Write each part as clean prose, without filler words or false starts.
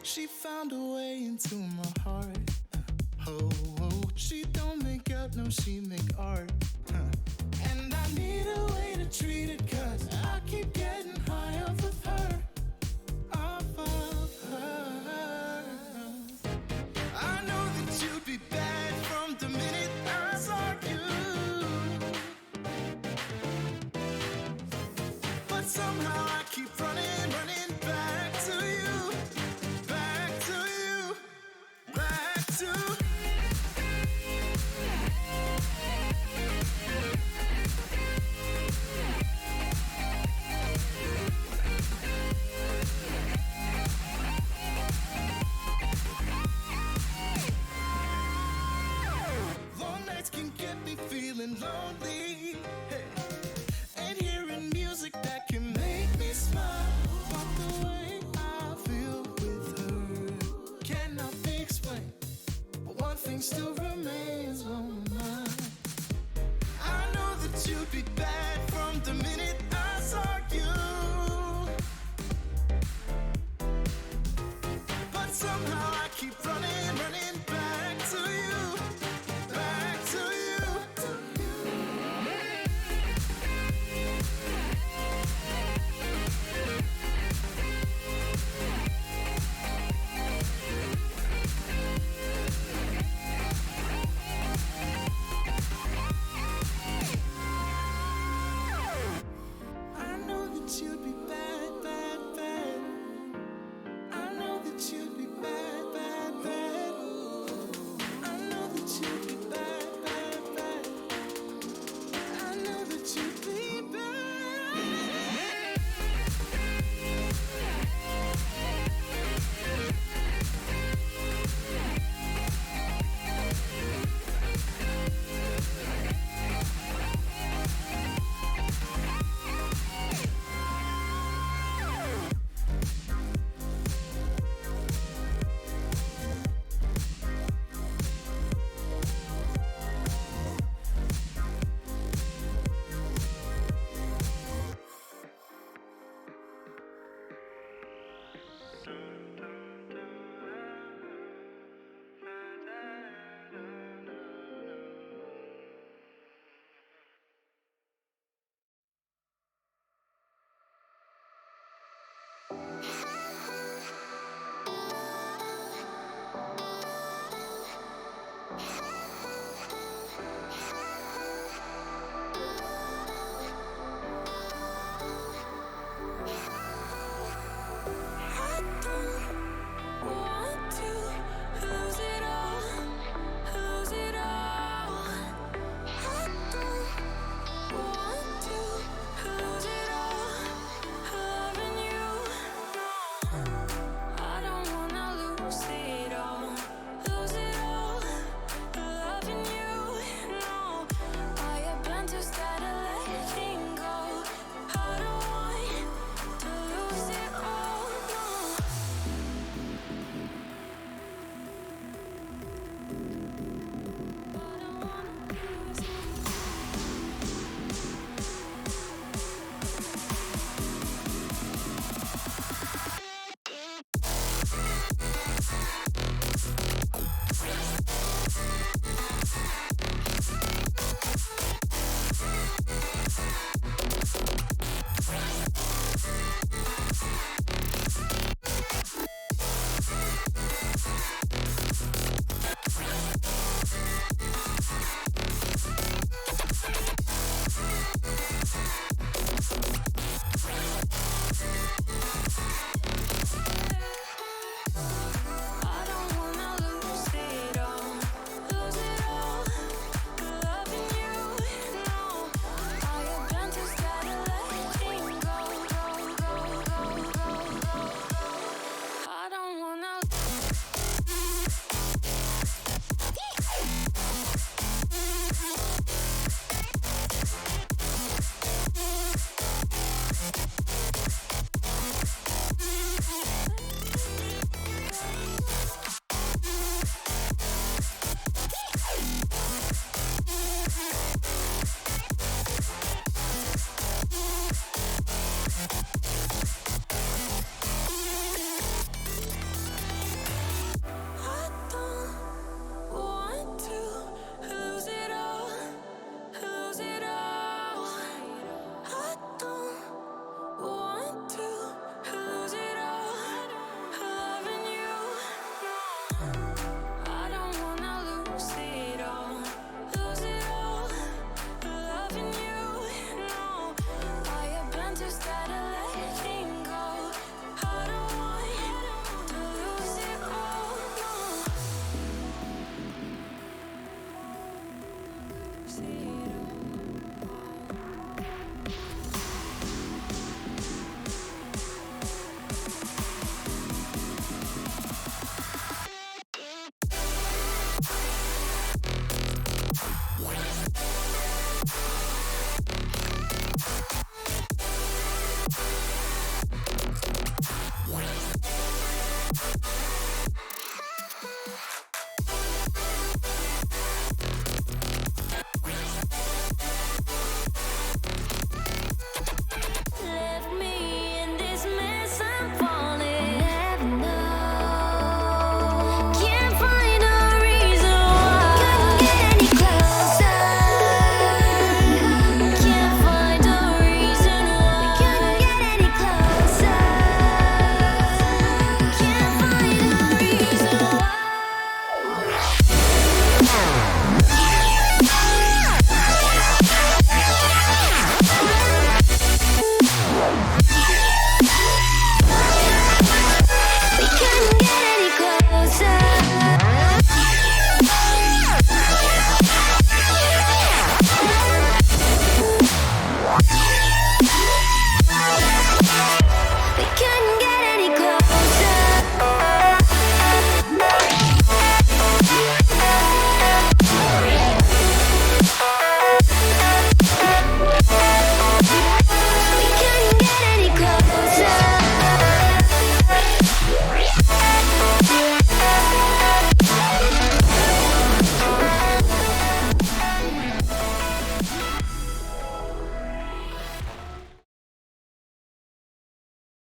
She found a way into my heart. Oh, she don't make out, no, she make art. And I need a way to treat it, 'cause I keep getting high off of her. Off of her. I know that you'd be bad from the minute I saw you. But somehow I keep running back to you. Back to you. Back to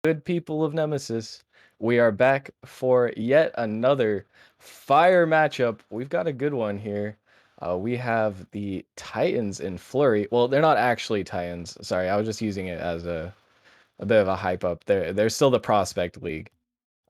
good people of Nemesis. We are back for yet another fire matchup. We've got a good one here. We have the Titans in Flurry. Well, they're not actually Titans. Sorry, I was just using it as a bit of a hype up. They're still the Prospect League.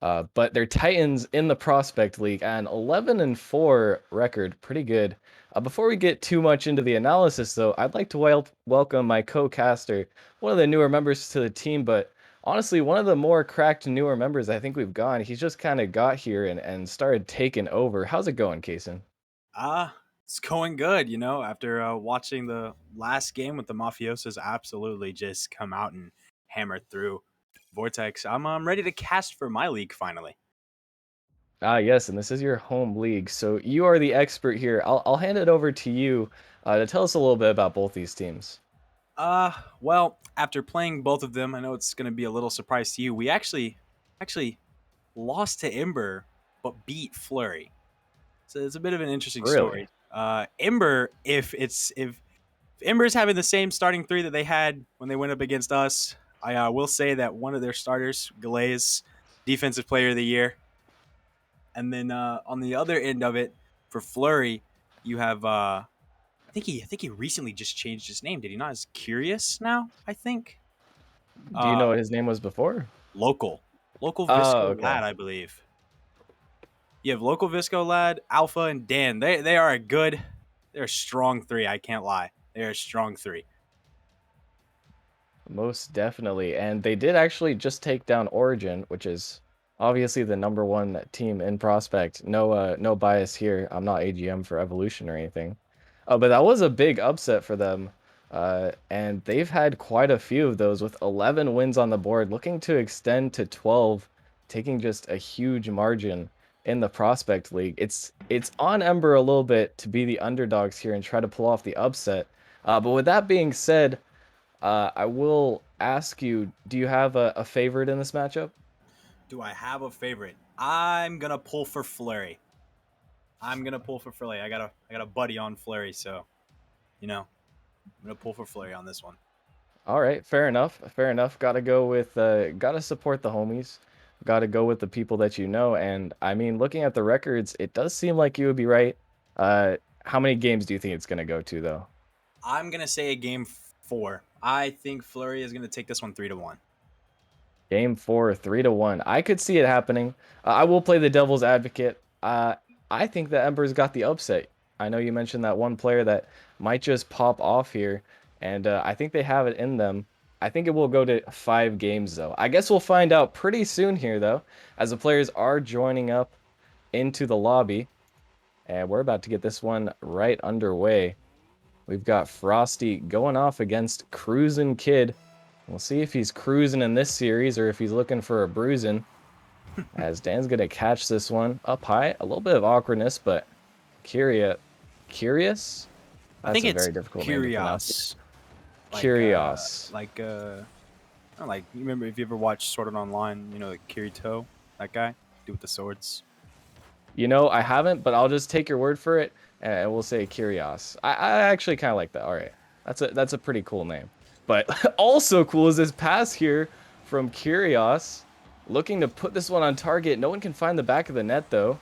But they're Titans in the Prospect League and 11-4 record, pretty good. Before we get too much into the analysis, though, I'd like to welcome my co-caster, one of the newer members to the team, but honestly, one of the more cracked newer members I think we've gone. He's just kind of got here and started taking over. How's it going, Kason? It's going good, after watching the last game with the Mafiosos absolutely just come out and hammer through Vortex. I'm ready to cast for my league finally. Yes, and this is your home league, so you are the expert here. I'll hand it over to you to tell us a little bit about both these teams. Well, after playing both of them, I know it's going to be a little surprise to you. We actually lost to Ember, but beat Flurry. So it's a bit of an interesting Really? story. Ember, if Ember's having the same starting three that they had when they went up against us, I will say that one of their starters, Glaze, Defensive Player of the Year. And then on the other end of it, for Flurry, you have I think he recently just changed his name. Did he not? Is Curious now? I think. Do you Uh, know what his name was before? local Oh, Visco okay. Lad, I believe. You have local Visco Lad, Alpha, and Dan. They are a good. They're a strong three. I can't lie. They're a strong three. Most definitely. And they did actually just take down Origin, which is obviously the number one team in Prospect. No bias here. I'm not AGM for Evolution or anything. But that was a big upset for them. And they've had quite a few of those with 11 wins on the board, looking to extend to 12, taking just a huge margin in the Prospect League. It's on Ember a little bit to be the underdogs here and try to pull off the upset. But with that being said, I will ask you, do you have a favorite in this matchup? Do I have a favorite? I'm gonna pull for Flurry. I got a buddy on Flurry, so I'm gonna pull for Flurry on this one. All right, fair enough. Fair enough. Gotta support the homies. Gotta go with the people that you know. And I mean, looking at the records, it does seem like you would be right. How many games do you think it's gonna go to, though? I'm gonna say a game 4. I think Flurry is gonna take this one 3-1. Game four, 3-1. I could see it happening. I will play the devil's advocate. I think that Ember's got the upset. I know you mentioned that one player that might just pop off here, and I think they have it in them. I think it will go to 5 games, though. I guess we'll find out pretty soon here, though, as the players are joining up into the lobby, and we're about to get this one right underway. We've got Frosty going off against Cruisin' Kid. We'll see if he's cruising in this series or if he's looking for a bruising. As Dan's going to catch this one up high. A little bit of awkwardness, but Curious? I That's think a it's very difficult name to pronounce. Curious. Curious. I don't like you remember if you ever watched Sword Art Online, like Kirito, that guy, dude with the swords. I haven't, but I'll just take your word for it, and we'll say Curious. I actually kind of like that. All right, that's a pretty cool name. But also cool is this pass here from Curious, looking to put this one on target. No one can find the back of the net though.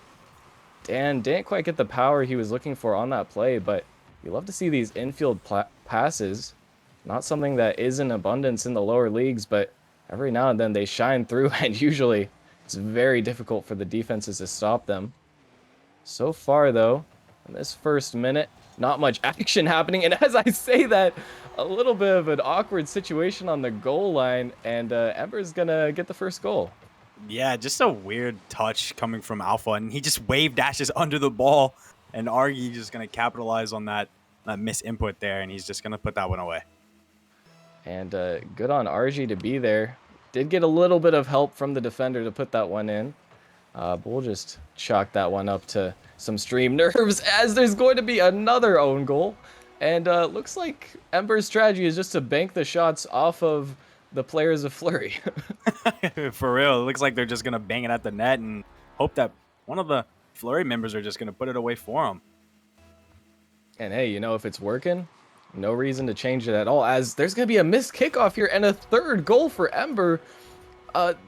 Dan didn't quite get the power he was looking for on that play, but you love to see these infield passes. Not something that is in abundance in the lower leagues, but every now and then they shine through, and usually it's very difficult for the defenses to stop them. So far, though, in this first minute, not much action happening. And as I say that, a little bit of an awkward situation on the goal line, and Ember's gonna get the first goal. Yeah, just a weird touch coming from Alpha, and he just wave dashes under the ball, and Argy just gonna capitalize on that miss input there, and he's just gonna put that one away. And good on RG to be there. Did get a little bit of help from the defender to put that one in. But we'll just chalk that one up to some stream nerves as there's going to be another own goal. And looks like Ember's strategy is just to bank the shots off of the players of Flurry. For real, it looks like they're just gonna bang it at the net and hope that one of the Flurry members are just gonna put it away for them. And hey, if it's working, no reason to change it at all, as there's going to be a missed kickoff here and a third goal for Ember.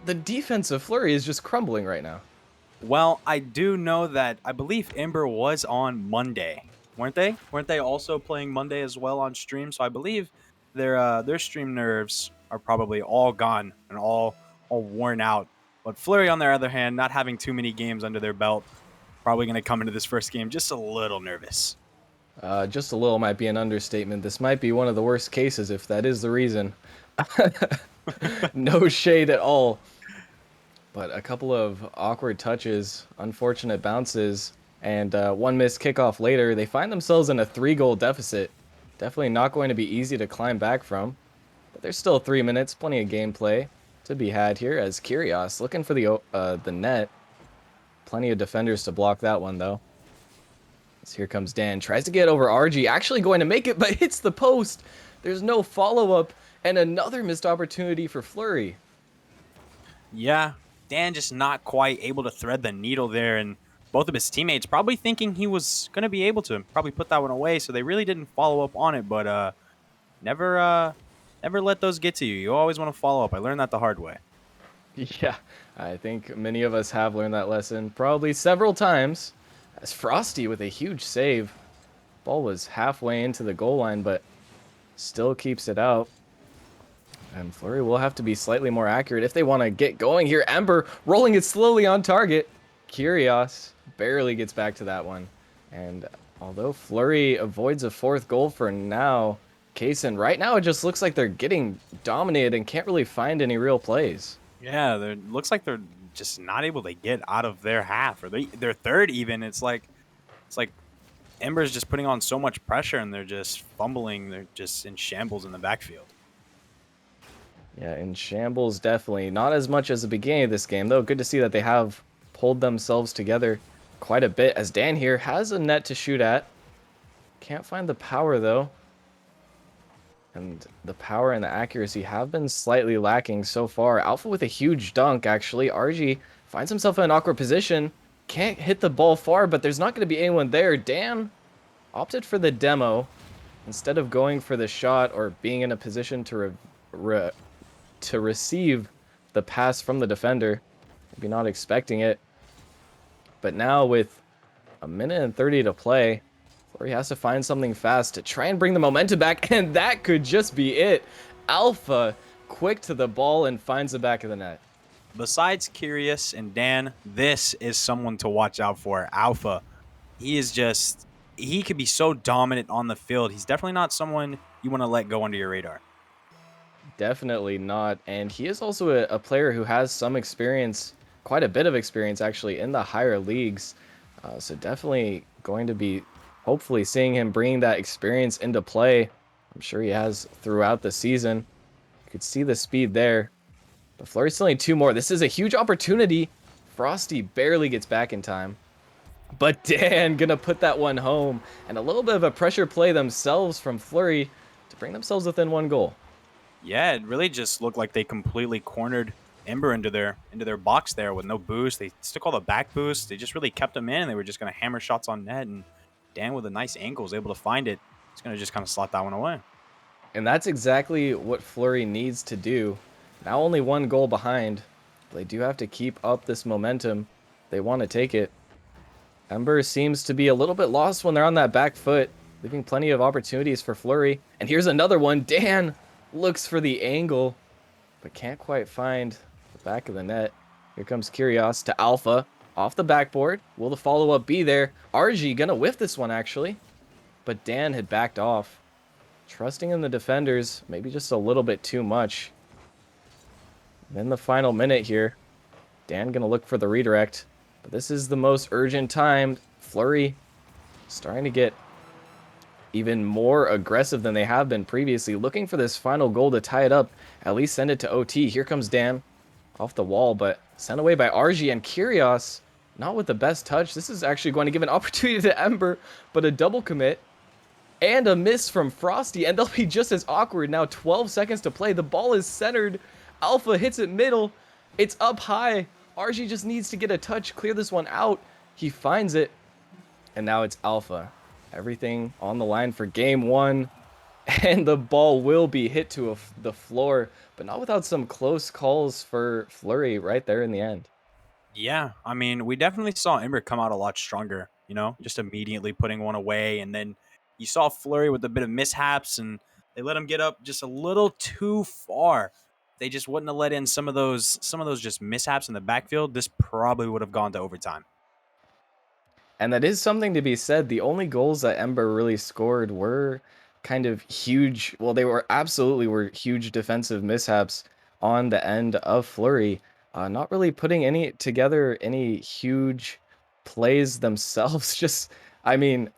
The defense of Flurry is just crumbling right now. Well, I do know that I believe Ember was on Monday, weren't they? Weren't they also playing Monday as well on stream? So I believe their stream nerves are probably all gone and all worn out. But Flurry, on the other hand, not having too many games under their belt, probably going to come into this first game just a little nervous. Just a little might be an understatement. This might be one of the worst cases if that is the reason. No shade at all. But a couple of awkward touches, unfortunate bounces, and one missed kickoff later, they find themselves in a 3-goal deficit. Definitely not going to be easy to climb back from. But there's still 3 minutes, plenty of gameplay to be had here as Kyrios looking for the net. Plenty of defenders to block that one, though. As here comes Dan, tries to get over RG, actually going to make it, but hits the post. There's no follow-up, and another missed opportunity for Flurry. Yeah, Dan just not quite able to thread the needle there, and both of his teammates probably thinking he was going to be able to probably put that one away, so they really didn't follow up on it, but never let those get to you. You always want to follow up. I learned that the hard way. Yeah, I think many of us have learned that lesson probably several times. As Frosty with a huge save. Ball was halfway into the goal line, but still keeps it out. And Flurry will have to be slightly more accurate if they want to get going here. Ember rolling it slowly on target. Kyrios barely gets back to that one. And although Flurry avoids a 4th goal for now, Kaysen, right now it just looks like they're getting dominated and can't really find any real plays. Yeah, looks like they're just not able to get out of their half or their third even. It's like Ember's just putting on so much pressure and they're just fumbling. They're just in shambles in the backfield. Yeah, in shambles, definitely. Not as much as the beginning of this game, though. Good to see that they have pulled themselves together quite a bit, as Dan here has a net to shoot at. Can't find the power, though. And the power and the accuracy have been slightly lacking so far. Alpha with a huge dunk, actually. RG finds himself in an awkward position. Can't hit the ball far, but there's not going to be anyone there. Dan opted for the demo instead of going for the shot or being in a position to receive the pass from the defender. Maybe not expecting it. But now with a minute and 30 to play, Flurry has to find something fast to try and bring the momentum back, and that could just be it. Alpha quick to the ball and finds the back of the net. Besides Curious and Dan, this is someone to watch out for. Alpha, he could be so dominant on the field. He's definitely not someone you want to let go under your radar. Definitely not. And he is also a player who has some experience, quite a bit of experience actually, in the higher leagues. So definitely going to be hopefully seeing him bringing that experience into play. I'm sure he has throughout the season. You could see the speed there. But Flurry still need 2 more. This is a huge opportunity. Frosty barely gets back in time. But Dan gonna put that one home. And a little bit of a pressure play themselves from Flurry to bring themselves within 1 goal. Yeah, it really just looked like they completely cornered Ember into their box there with no boost. They took all the back boosts. They just really kept them in, and they were just going to hammer shots on net. And Dan, with a nice angle, was able to find it. He's going to just kind of slot that one away. And that's exactly what Flurry needs to do. Now only 1 goal behind. They do have to keep up this momentum. They want to take it. Ember seems to be a little bit lost when they're on that back foot, leaving plenty of opportunities for Flurry. And here's another one. Dan looks for the angle, but can't quite find the back of the net. Here comes Kyrios to Alpha, off the backboard. Will the follow-up be there? RG gonna whiff this one, actually. But Dan had backed off. Trusting in the defenders, maybe just a little bit too much. Then the final minute here. Dan gonna look for the redirect. But this is the most urgent time. Flurry starting to get even more aggressive than they have been previously, looking for this final goal to tie it up, at least send it to OT. Here comes Dan off the wall, but sent away by RG, and Kyrios not with the best touch. This is actually going to give an opportunity to Ember, but a double commit and a miss from Frosty, and they'll be just as awkward. Now 12 seconds to play. The ball is centered. Alpha hits it middle. It's up high. RG just needs to get a touch, clear this one out. He finds it, and now it's Alpha. Everything on the line for game 1. and the ball will be hit to the floor, but not without some close calls for Flurry right there in the end. Yeah, I mean, we definitely saw Ember come out a lot stronger, just immediately putting one away. And then you saw Flurry with a bit of mishaps, and they let him get up just a little too far. They just wouldn't have let in some of those just mishaps in the backfield. This probably would have gone to overtime. And that is something to be said. The only goals that Ember really scored were kind of huge. Well, they were huge defensive mishaps on the end of Flurry. Not really putting any huge plays themselves. Just, I mean,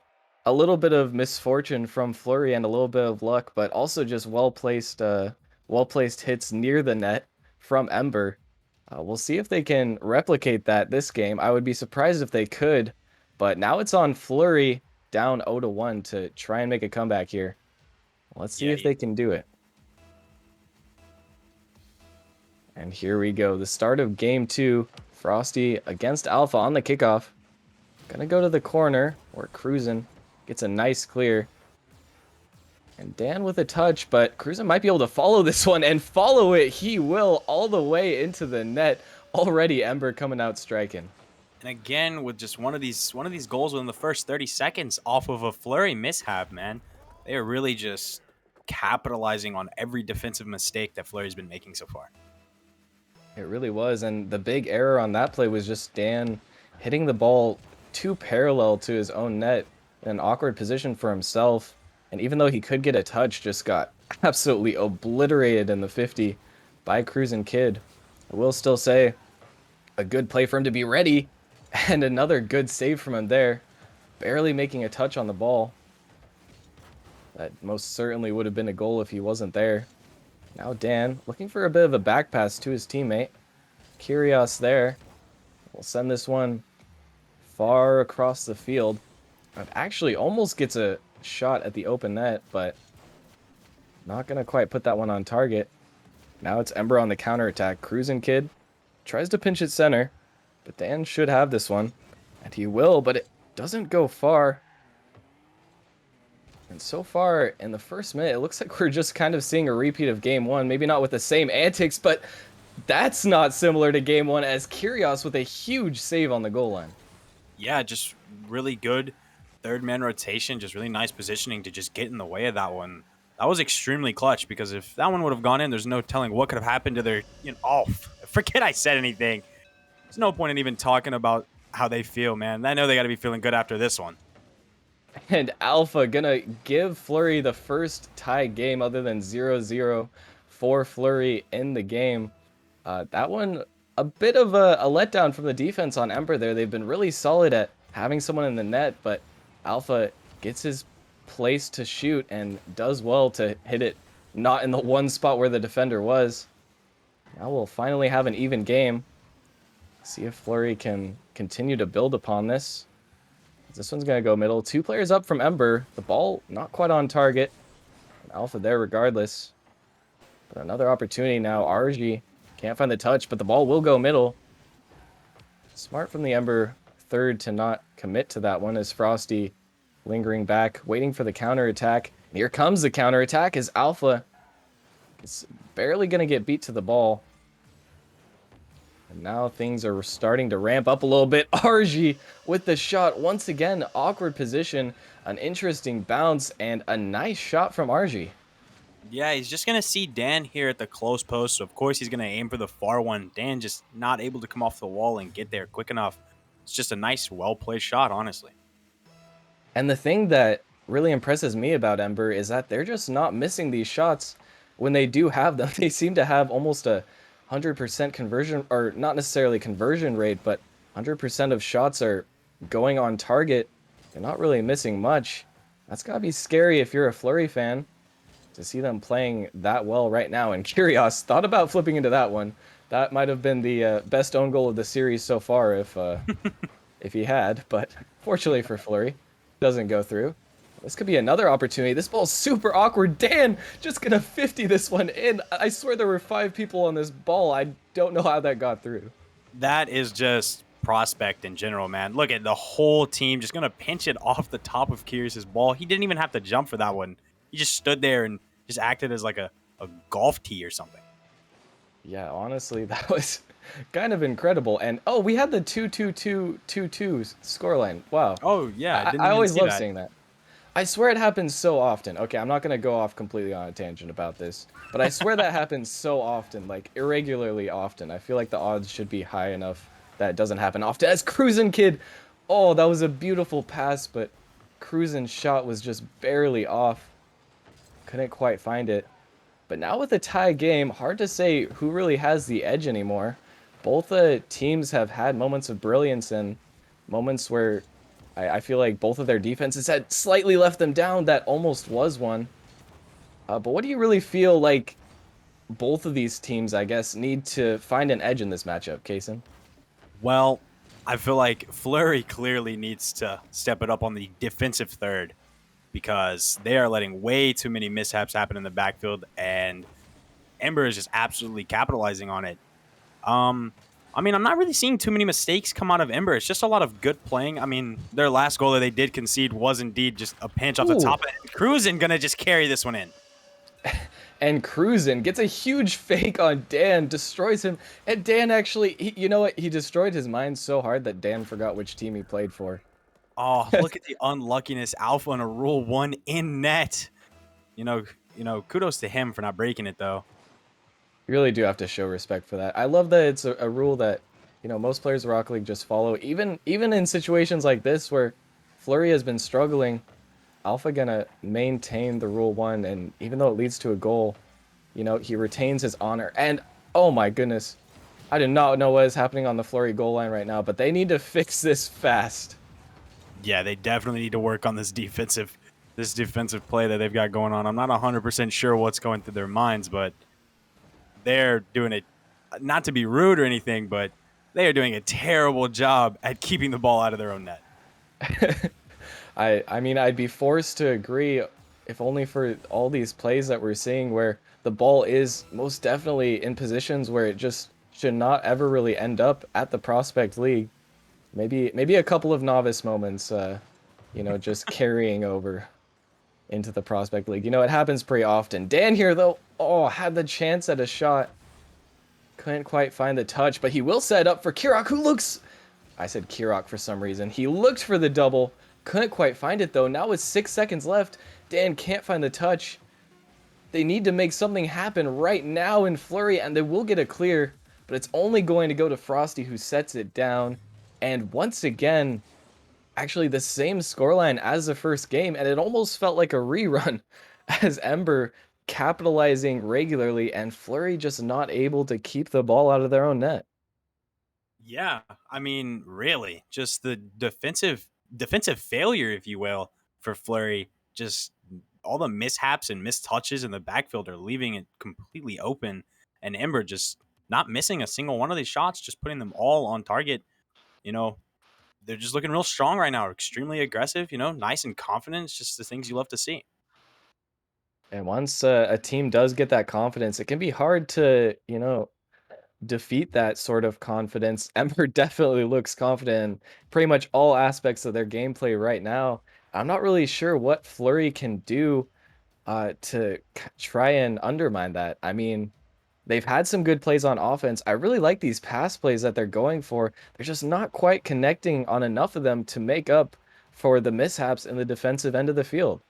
a little bit of misfortune from Flurry and a little bit of luck, but also just well placed hits near the net from Ember. We'll see if they can replicate that this game. I would be surprised if they could, but now it's on Flurry down 0-1 to try and make a comeback here. Let's see Yeah, if they can do it. And here we go. The start of game 2. Frosty against Alpha on the kickoff. Gonna go to the corner. We're cruising. Gets a nice clear. And Dan with a touch, but Cruzen might be able to follow this one, and follow it he will all the way into the net. Already Ember coming out striking. And again, with just one of these goals within the first 30 seconds off of a Flurry mishap, man, they are really just capitalizing on every defensive mistake that Flurry's been making so far. It really was, and the big error on that play was just Dan hitting the ball too parallel to his own net in an awkward position for himself. And even though he could get a touch, just got absolutely obliterated in the 50 by Cruzen Kid. I will still say a good play for him to be ready, and another good save from him there. Barely making a touch on the ball. That most certainly would have been a goal if he wasn't there. Now Dan looking for a bit of a back pass to his teammate. Kyrgios there. We'll send this one far across the field. It actually almost gets a shot at the open net, but not going to quite put that one on target. Now it's Ember on the counterattack. Cruzen Kid tries to pinch it center, but Dan should have this one. And he will, but it doesn't go far. And so far, in the first minute, it looks like we're just kind of seeing a repeat of Game 1. Maybe not with the same antics, but that's not similar to Game 1, as Kyrgios with a huge save on the goal line. Yeah, just really good third man rotation, just really nice positioning to just get in the way of that one. That was extremely clutch, because if that one would have gone in, there's no telling what could have happened to their, forget I said anything. There's no point in even talking about how they feel, man. I know they got to be feeling good after this one. And Alpha gonna give Flurry the first tie game other than 0-0 for Flurry in the game. That one, a bit of a letdown from the defense on Ember there. They've been really solid at having someone in the net, but Alpha gets his place to shoot and does well to hit it not in the one spot where the defender was. Now we'll finally have an even game. See if Flurry can continue to build upon this. This one's going to go middle. 2 players up from Ember. The ball not quite on target. Alpha there regardless. But another opportunity now. RG can't find the touch, but the ball will go middle. Smart from the Ember third to not commit to that one, as Frosty lingering back, waiting for the counterattack. Here comes the counterattack as Alpha is barely going to get beat to the ball. And now things are starting to ramp up a little bit. RG with the shot. Once again, awkward position, an interesting bounce, and a nice shot from RG. Yeah, he's just going to see Dan here at the close post. So, of course, he's going to aim for the far one. Dan just not able to come off the wall and get there quick enough. It's just a nice, well-placed shot, honestly. And the thing that really impresses me about Ember is that they're just not missing these shots when they do have them. They seem to have almost a 100% conversion, or not necessarily conversion rate, but 100% of shots are going on target. They're not really missing much. That's gotta be scary if you're a Flurry fan, to see them playing that well right now. And Kyrgios thought about flipping into that one. That might have been the best own goal of the series so far if he had, but fortunately for Flurry, doesn't go through. This could be another opportunity. This ball's super awkward. Dan just gonna 50 this one in. I swear there were 5 people on this ball. I don't know how that got through. That is just prospect in general, man. Look at the whole team just going to pinch it off the top of Kyrgios' ball. He didn't even have to jump for that one. He just stood there and just acted as like a golf tee or something. Yeah, honestly, that was kind of incredible. And oh, we had the 2-2-2-2-2 scoreline. Wow. Oh yeah, I didn't I even always see love that. seeing that. I swear it happens so often. Okay, I'm not gonna go off completely on a tangent about this, but I swear that happens so often, like irregularly often. I feel like the odds should be high enough that it doesn't happen often. As Cruisin' Kid, oh, that was a beautiful pass, but Cruisin's shot was just barely off. Couldn't quite find it. But now with a tie game, hard to say who really has the edge anymore. Both teams have had moments of brilliance and moments where I feel like both of their defenses had slightly left them down. That almost was one. But what do you really feel like both of these teams, I guess, need to find an edge in this matchup, Kason? Well, I feel like Flurry clearly needs to step it up on the defensive third because they are letting way too many mishaps happen in the backfield, and Ember is just absolutely capitalizing on it. I mean, I'm not really seeing too many mistakes come out of Ember. It's just a lot of good playing. I mean, their last goal that they did concede was indeed just a pinch off the Ooh. top. And Cruisin' gonna just carry this one in. And Cruisin' gets a huge fake on Dan, destroys him, and Dan actually, you know what? He destroyed his mind so hard that Dan forgot which team he played for. Oh, look at the unluckiness. Alpha on a Rule 1 in net. You know, kudos to him for not breaking it, though. You really do have to show respect for that. I love that it's a rule that, most players of Rocket League just follow. Even in situations like this where Flurry has been struggling, Alpha gonna maintain the rule 1, and even though it leads to a goal, he retains his honor. And oh my goodness, I do not know what is happening on the Flurry goal line right now, but they need to fix this fast. Yeah, they definitely need to work on this defensive play that they've got going on. I'm not 100% sure what's going through their minds, but they're doing it, not to be rude or anything, but they are doing a terrible job at keeping the ball out of their own net. I mean, I'd be forced to agree if only for all these plays that we're seeing where the ball is most definitely in positions where it just should not ever really end up at the Prospect League. Maybe a couple of novice moments, just carrying over into the Prospect League. It happens pretty often. Dan here, though, had the chance at a shot. Couldn't quite find the touch, but he will set up for Kirok, who looks... I said Kirok for some reason. He looked for the double. Couldn't quite find it, though. Now with 6 seconds left, Dan can't find the touch. They need to make something happen right now in Flurry, and they will get a clear, but it's only going to go to Frosty, who sets it down. And once again, actually the same scoreline as the first game, and it almost felt like a rerun as Ember capitalizing regularly and Flurry just not able to keep the ball out of their own net. Yeah, I mean, really, just the defensive failure, if you will, for Flurry. Just all the mishaps and missed touches in the backfield are leaving it completely open, and Ember just not missing a single one of these shots, just putting them all on target. They're just looking real strong right now, extremely aggressive, nice and confident. It's just the things you love to see. And once a team does get that confidence, it can be hard to, defeat that sort of confidence. Ember definitely looks confident in pretty much all aspects of their gameplay right now. I'm not really sure what Flurry can do to try and undermine that. I mean, they've had some good plays on offense. I really like these pass plays that they're going for. They're just not quite connecting on enough of them to make up for the mishaps in the defensive end of the field.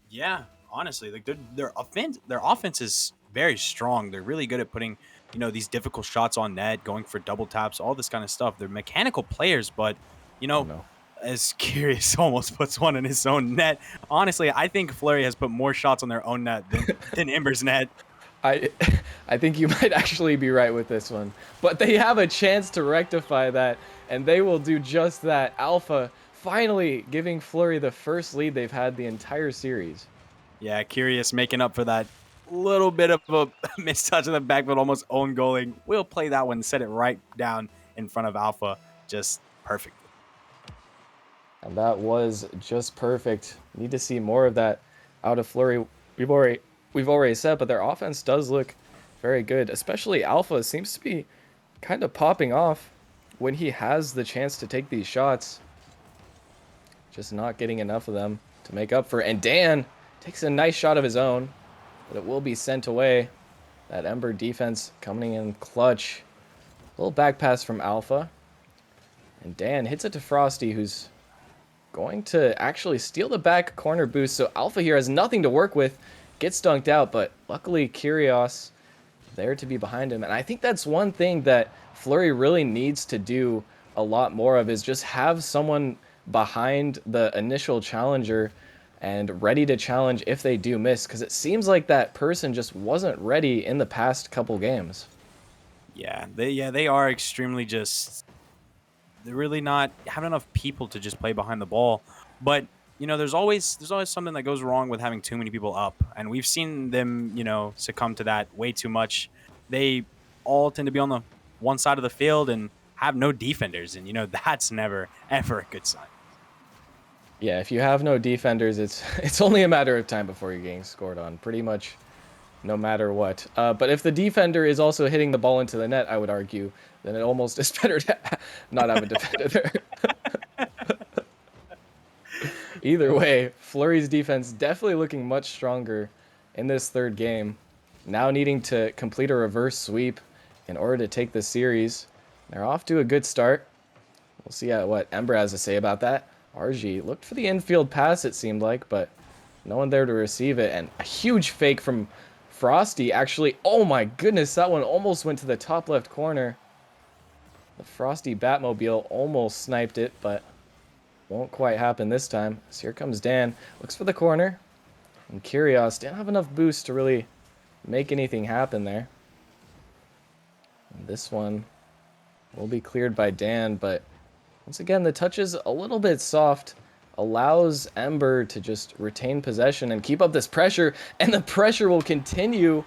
Yeah, honestly, like their offense is very strong. They're really good at putting, these difficult shots on net, going for double taps, all this kind of stuff. They're mechanical players, but Oh no. as Curious almost puts one in his own net. Honestly, I think Flurry has put more shots on their own net than Ember's net. I I think you might actually be right with this one. But they have a chance to rectify that, and they will do just that. Alpha finally giving Flurry the first lead they've had the entire series. Yeah, Curious making up for that little bit of a missed touch in the backfield, almost own goaling. We'll play that one, set it right down in front of Alpha, just perfect. And that was just perfect. Need to see more of that out of Flurry. We've already said, but their offense does look very good. Especially Alpha seems to be kind of popping off when he has the chance to take these shots. Just not getting enough of them to make up for it. And Dan Takes a nice shot of his own, but it will be sent away. That Ember defense coming in clutch. Little back pass from Alpha. And Dan hits it to Frosty, who's going to actually steal the back corner boost. So Alpha here has nothing to work with. Gets dunked out, but luckily Kyrios there to be behind him. And I think that's one thing that Flurry really needs to do a lot more of, is just have someone behind the initial challenger and ready to challenge if they do miss, because it seems like that person just wasn't ready in the past couple games. Yeah, they are extremely just. They're really not having enough people to just play behind the ball. But there's always something that goes wrong with having too many people up, and we've seen them succumb to that way too much. They all tend to be on the one side of the field and have no defenders, and that's never ever a good sign. Yeah, if you have no defenders, it's only a matter of time before you're getting scored on, pretty much no matter what. But if the defender is also hitting the ball into the net, I would argue, then it almost is better to not have a defender there. Either way, Flurry's defense definitely looking much stronger in this third game. Now needing to complete a reverse sweep in order to take the series. They're off to a good start. We'll see what Ember has to say about that. RG looked for the infield pass, it seemed like, but no one there to receive it. And a huge fake from Frosty, actually. Oh my goodness, that one almost went to the top left corner. The Frosty Batmobile almost sniped it, but won't quite happen this time. So here comes Dan. Looks for the corner. And Kyrios didn't have enough boost to really make anything happen there. And this one will be cleared by Dan, but once again, the touch is a little bit soft. Allows Ember to just retain possession and keep up this pressure, and the pressure will continue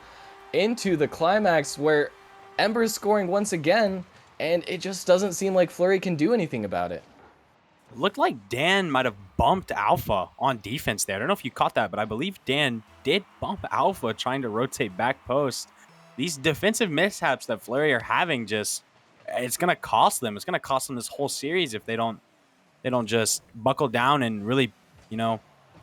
into the climax where Ember's scoring once again, and it just doesn't seem like Flurry can do anything about it. Looked like Dan might have bumped Alpha on defense there. I don't know if you caught that, but I believe Dan did bump Alpha trying to rotate back post. These defensive mishaps that Flurry are having, it's going to cost them. It's going to cost them this whole series if they don't just buckle down and really,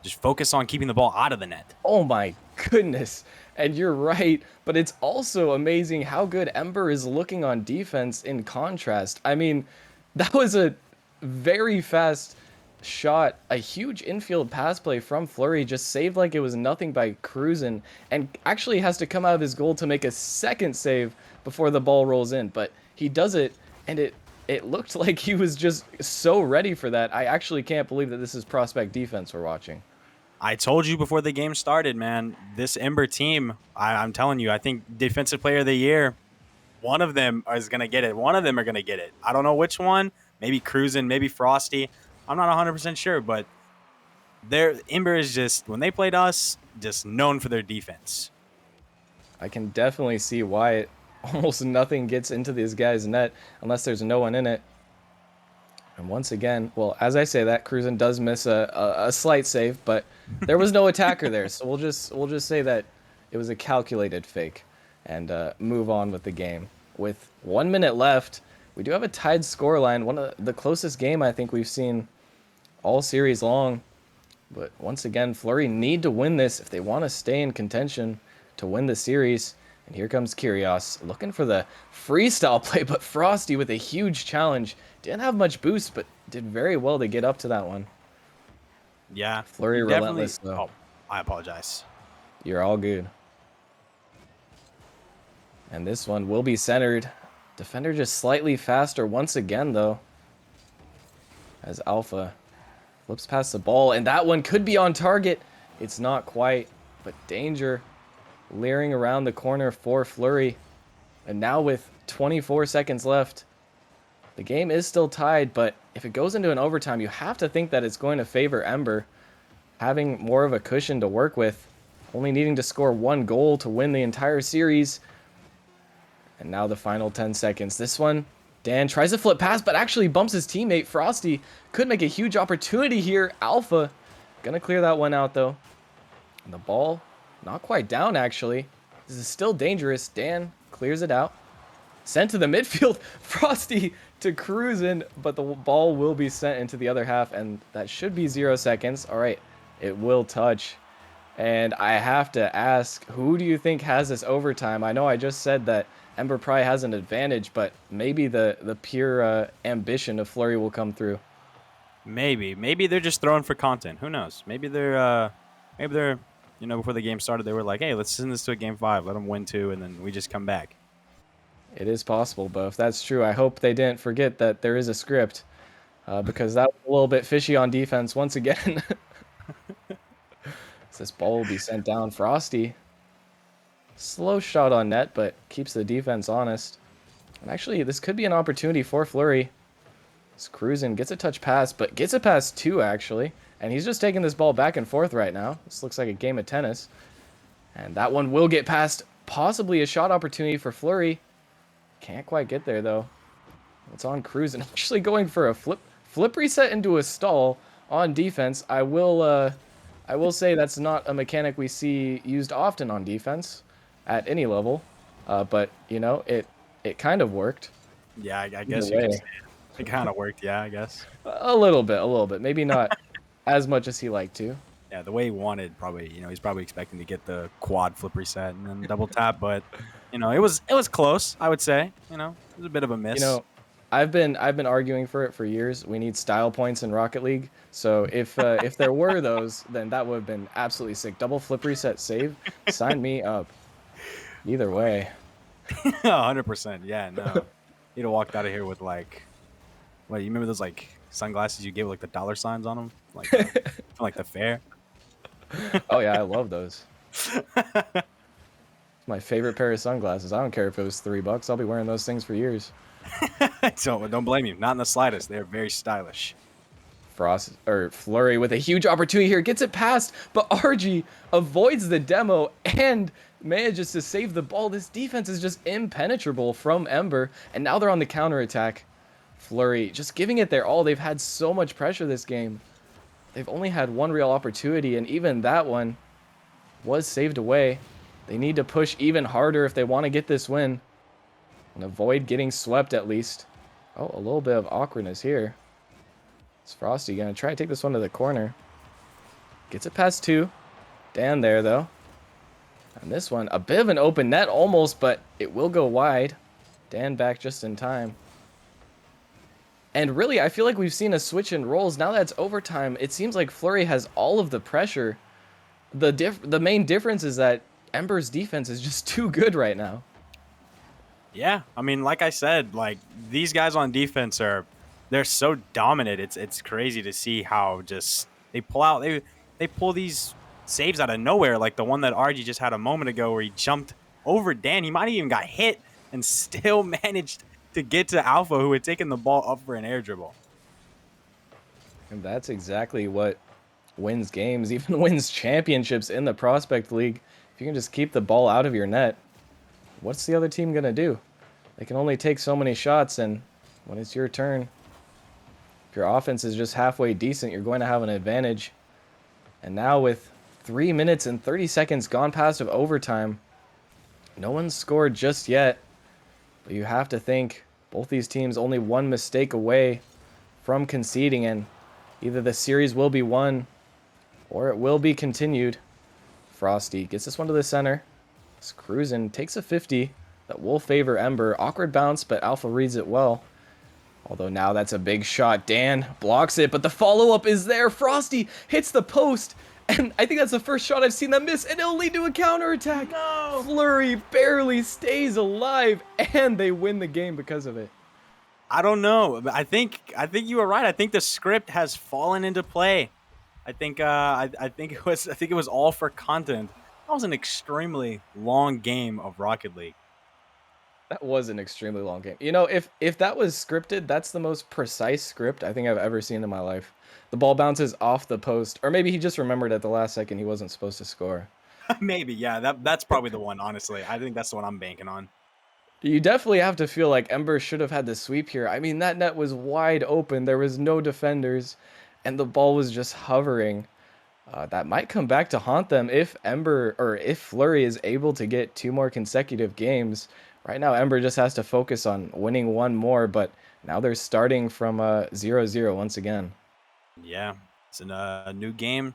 just focus on keeping the ball out of the net. Oh my goodness. And you're right, but it's also amazing how good Ember is looking on defense in contrast. I mean, that was a very fast shot, a huge infield pass play from Flurry, just saved like it was nothing by cruising, and actually has to come out of his goal to make a second save before the ball rolls in. But he does it, and it looked like he was just so ready for that. I actually can't believe that this is prospect defense we're watching. I told you before the game started, man, this Ember team, I'm telling you, I think Defensive Player of the Year, one of them is going to get it. One of them are going to get it. I don't know which one. Maybe Cruisin', maybe Frosty. I'm not 100% sure, but Ember is just, when they played us, just known for their defense. I can definitely see why almost nothing gets into this guy's net unless there's no one in it. And once again, well, as I say that, Cruisin' does miss a slight save, but there was no attacker there, so we'll just say that it was a calculated fake and move on with the game. With 1 minute left, we do have a tied scoreline, one of the closest game I think we've seen all series long. But once again, Flurry need to win this if they want to stay in contention to win the series. And here comes Kyrios looking for the freestyle play, but Frosty with a huge challenge. Didn't have much boost, but did very well to get up to that one. Yeah. Flurry relentless, though. Oh, I apologize. You're all good. And this one will be centered. Defender just slightly faster once again, though. As Alpha flips past the ball, and that one could be on target. It's not quite, but danger leering around the corner for Flurry. And now with 24 seconds left, the game is still tied, but if it goes into an overtime, you have to think that it's going to favor Ember, having more of a cushion to work with, only needing to score one goal to win the entire series. And now the final 10 seconds. This one, Dan tries to flip past, but actually bumps his teammate. Frosty could make a huge opportunity here. Alpha gonna clear that one out, though. And the ball, not quite down, actually. This is still dangerous. Dan clears it out. Sent to the midfield. Frosty to cruise in, but the ball will be sent into the other half, and that should be 0 seconds. All right, it will touch. And I have to ask, who do you think has this overtime? I know I just said that Ember probably has an advantage, but maybe the pure ambition of Flurry will come through. Maybe they're just throwing for content. Who knows? Maybe they're before the game started they were like, hey, let's send this to a game 5, let them win 2, and then we just come back. It is possible, but if that's true, I hope they didn't forget that there is a script, because that was a little bit fishy on defense once again. This ball will be sent down. Frosty, slow shot on net, but keeps the defense honest. And actually, this could be an opportunity for Flurry. He's cruising, gets a touch pass, but gets a pass 2, actually. And he's just taking this ball back and forth right now. This looks like a game of tennis. And that one will get past, possibly a shot opportunity for Flurry. Can't quite get there, though. It's on cruising. Actually going for a flip reset into a stall on defense. I will say that's not a mechanic we see used often on defense at any level. But, it kind of worked. Yeah, I guess you could say it kind of worked. Yeah, I guess. A little bit. Maybe not as much as he liked to. Yeah, the way he wanted, probably, he's probably expecting to get the quad flip reset and then double tap, but it was close, I would say. It was a bit of a miss. I've been arguing for it for years. We need style points in Rocket League. So if there were those, then that would have been absolutely sick. Double flip reset save, sign me up. Either way. 100%. Yeah, no. You'd have walked out of here with what, you remember those sunglasses you gave with the dollar signs on them? Like the fair? Oh yeah, I love those. It's my favorite pair of sunglasses. I don't care if it was $3. I'll be wearing those things for years. So don't blame you. Not in the slightest. They're very stylish. Flurry with a huge opportunity here, gets it past, but RG avoids the demo and manages to save the ball. This defense is just impenetrable from Ember, and now they're on the counterattack. Flurry just giving it their all. They've had so much pressure this game. They've only had one real opportunity, and even that one was saved away. They need to push even harder if they want to get this win and avoid getting swept at least. Oh, a little bit of awkwardness here. It's Frosty going to try to take this one to the corner. Gets it past 2. Dan there, though. And this one, a bit of an open net almost, but it will go wide. Dan back just in time. And really, I feel like we've seen a switch in roles. Now that it's overtime, it seems like Flurry has all of the pressure. The main difference is that Ember's defense is just too good right now. Yeah, I mean, like I said, these guys on defense they're so dominant. It's crazy to see how just they pull these saves out of nowhere, like the one that RG just had a moment ago where he jumped over Dan. He might have even got hit and still managed to get to Alpha, who had taken the ball up for an air dribble. And that's exactly what wins games, even wins championships in the Prospect League. If you can just keep the ball out of your net, what's the other team going to do? They can only take so many shots, and when it's your turn, if your offense is just halfway decent, you're going to have an advantage. And now with 3 minutes and 30 seconds gone past of overtime, no one's scored just yet. But you have to think both these teams only one mistake away from conceding, and either the series will be won or it will be continued. Frosty gets this one to the center. It's cruising, takes a 50. That will favor Ember. Awkward bounce, but Alpha reads it well. Although now that's a big shot. Dan blocks it, but the follow-up is there. Frosty hits the post, and I think that's the first shot I've seen them miss, and it'll lead to a counterattack. No! Flurry barely stays alive, and they win the game because of it. I don't know. I think you were right. I think the script has fallen into play. I think it was all for content. That was an extremely long game of Rocket League. That was an extremely long game. If that was scripted, that's the most precise script I think I've ever seen in my life. The ball bounces off the post, or maybe he just remembered at the last second he wasn't supposed to score. Maybe, yeah. That's probably the one, honestly. I think that's the one I'm banking on. You definitely have to feel like Ember should have had the sweep here. I mean, that net was wide open. There was no defenders, and the ball was just hovering. That might come back to haunt them if Flurry is able to get 2 more consecutive games. Right now, Ember just has to focus on winning 1 more, but now they're starting from 0-0 once again. Yeah, it's a new game.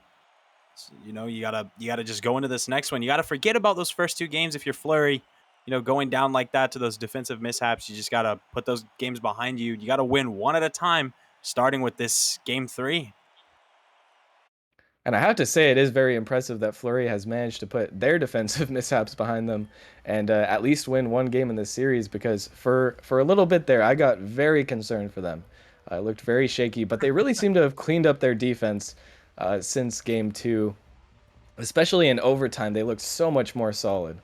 You know, you gotta just go into this next one. You gotta forget about those first 2 games if you're Flurry. You know, going down like that to those defensive mishaps, you just gotta put those games behind you. You gotta win one at a time, starting with this game 3. And I have to say, it is very impressive that Flurry has managed to put their defensive mishaps behind them and at least win one game in this series. Because for a little bit there, I got very concerned for them. It looked very shaky, but they really seem to have cleaned up their defense since game 2, especially in overtime. They looked so much more solid.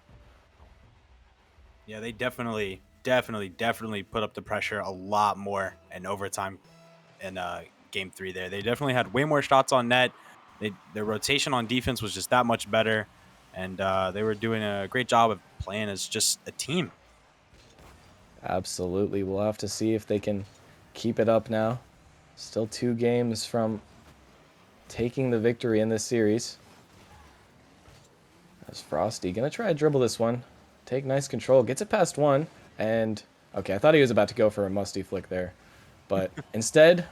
Yeah, they definitely put up the pressure a lot more in overtime in game 3 there. They definitely had way more shots on net. Their rotation on defense was just that much better, and they were doing a great job of playing as just a team. Absolutely. We'll have to see if they can keep it up now. Still 2 games from taking the victory in this series. That's Frosty. Gonna try to dribble this one. Take nice control. Gets it past one. And, okay, I thought he was about to go for a musty flick there. But instead,